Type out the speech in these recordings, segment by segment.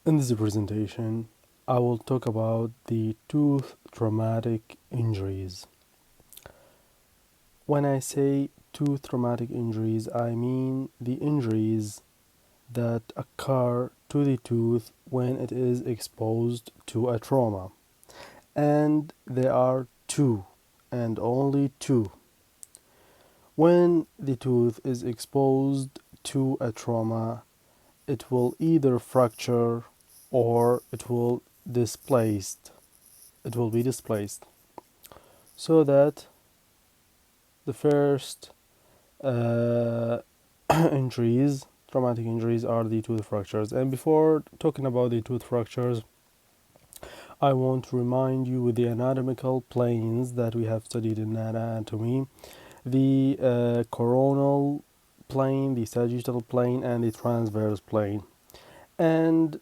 In this presentation, I will talk about the tooth traumatic injuries. When I say tooth traumatic injuries, I mean the injuries that occur to the tooth when it is exposed to a trauma. And there are two, and only two. When the tooth is exposed to a trauma, it will either fracture or it will be displaced, so that the first uh, injuries, traumatic injuries, are the tooth fractures. And before talking about the tooth fractures, I want to remind you with the anatomical planes that we have studied in anatomy: the coronal plane, the sagittal plane, and the transverse plane. And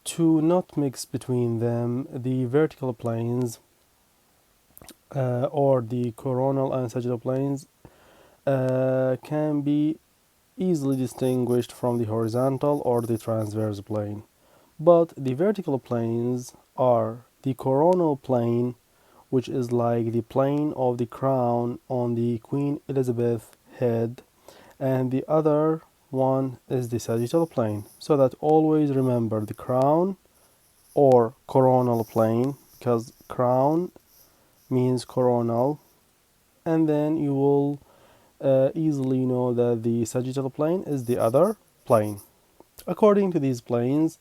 to not mix between them, the vertical planes or the coronal and sagittal planes can be easily distinguished from the horizontal or the transverse plane. But the vertical planes are the coronal plane, which is like the plane of the crown on the Queen Elizabeth head, and the other one is the sagittal plane. So that always remember the crown or coronal plane, because crown means coronal, and then you will easily know that the sagittal plane is the other plane. According to these planes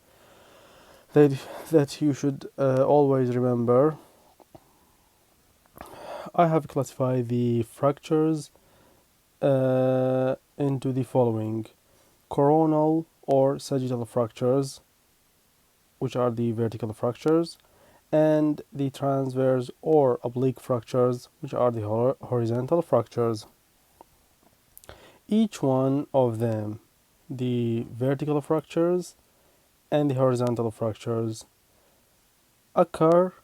that, that you should always remember, I have classified the fractures into the following: coronal or sagittal fractures, which are the vertical fractures, and the transverse or oblique fractures, which are the horizontal fractures. Each one of them, the vertical fractures and the horizontal fractures, occur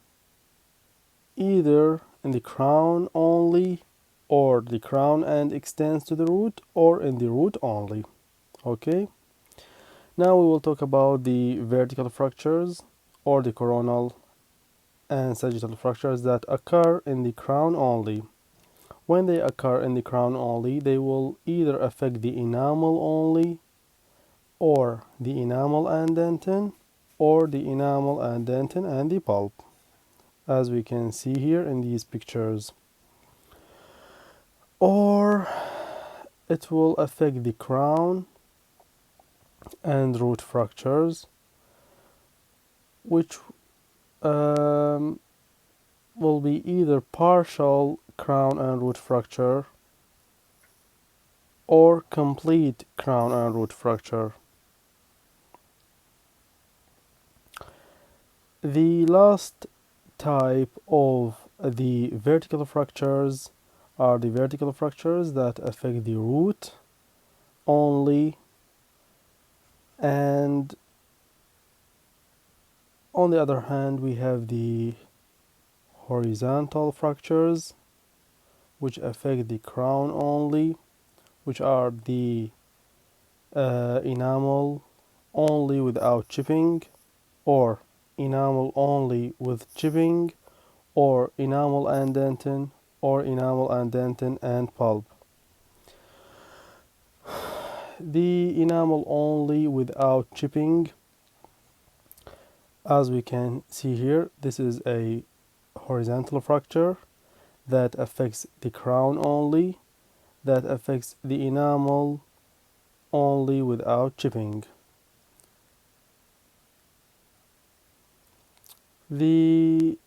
either in the crown only, or the crown and extends to the root, or in the root only. Okay, now we will talk about the vertical fractures or the coronal and sagittal fractures that occur in the crown only. When they occur in the crown only, they will either affect the enamel only, or the enamel and dentin, or the enamel and dentin and the pulp, as we can see here in these pictures. Or it will affect the crown and root fractures, which will be either partial crown and root fracture or complete crown and root fracture. The last type of the vertical fractures are the vertical fractures that affect the root only, and on the other hand we have the horizontal fractures which affect the crown only, which are the enamel only without chipping, or enamel only with chipping, or enamel and dentin, or enamel and dentin and pulp. The enamel only without chipping, as we can see here, this is a horizontal fracture that affects the crown only, that affects the enamel only without chipping. The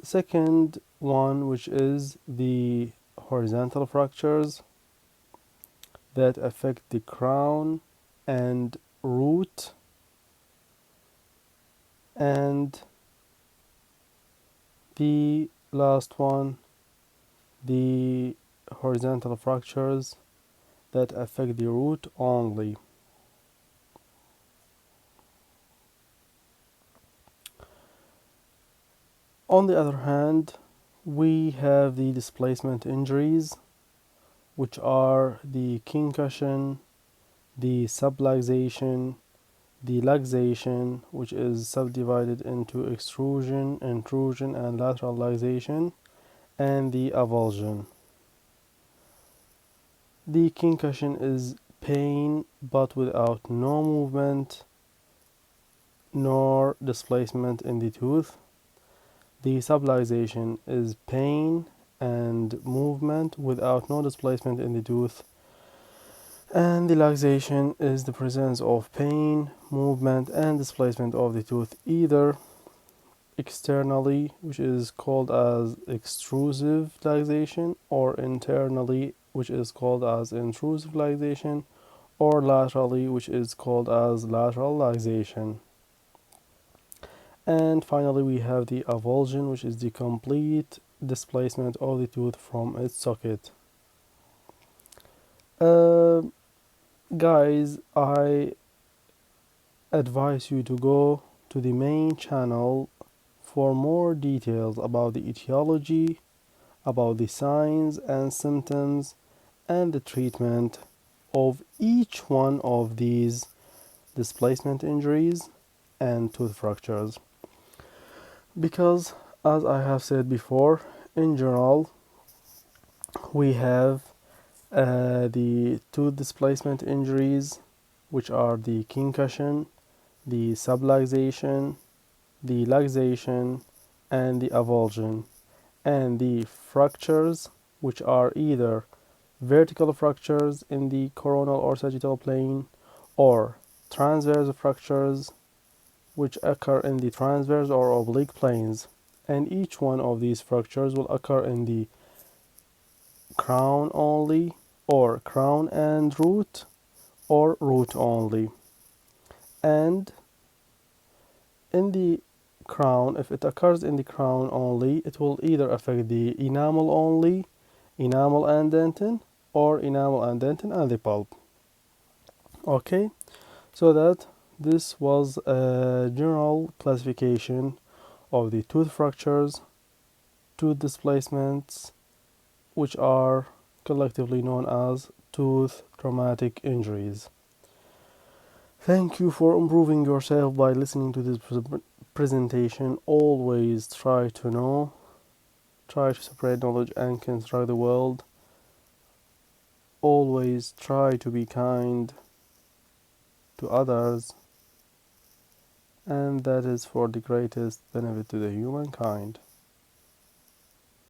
second one, which is the horizontal fractures that affect the crown and root, and the last one, the horizontal fractures that affect the root only. On the other hand, we have the displacement injuries, which are the concussion, the subluxation, the luxation, which is subdivided into extrusion, intrusion, and lateral luxation, and the avulsion. The concussion is pain but without no movement nor displacement in the tooth. The subluxation is pain and movement without no displacement in the tooth. And the luxation is the presence of pain, movement, and displacement of the tooth either externally, which is called as extrusive luxation, or internally, which is called as intrusive luxation, or laterally, which is called as lateral luxation. And finally, we have the avulsion, which is the complete displacement of the tooth from its socket. Uh, Guys, I advise you to go to the main channel for more details about the etiology, about the signs and symptoms, and the treatment of each one of these displacement injuries and tooth fractures. Because, as I have said before, in general, we have the tooth displacement injuries, which are the concussion, the subluxation, the luxation, and the avulsion, and the fractures, which are either vertical fractures in the coronal or sagittal plane, or transverse fractures, which occur in the transverse or oblique planes. And each one of these fractures will occur in the crown only, or crown and root, or root only. And in the crown, if it occurs in the crown only, it will either affect the enamel only, enamel and dentin, or enamel and dentin and the pulp. Okay, so that this was a general classification of the tooth fractures, tooth displacements, which are collectively known as tooth traumatic injuries. Thank you for improving yourself by listening to this presentation. Always try to know, try to spread knowledge and construct the world. Always try to be kind to others, and that is for the greatest benefit to the humankind.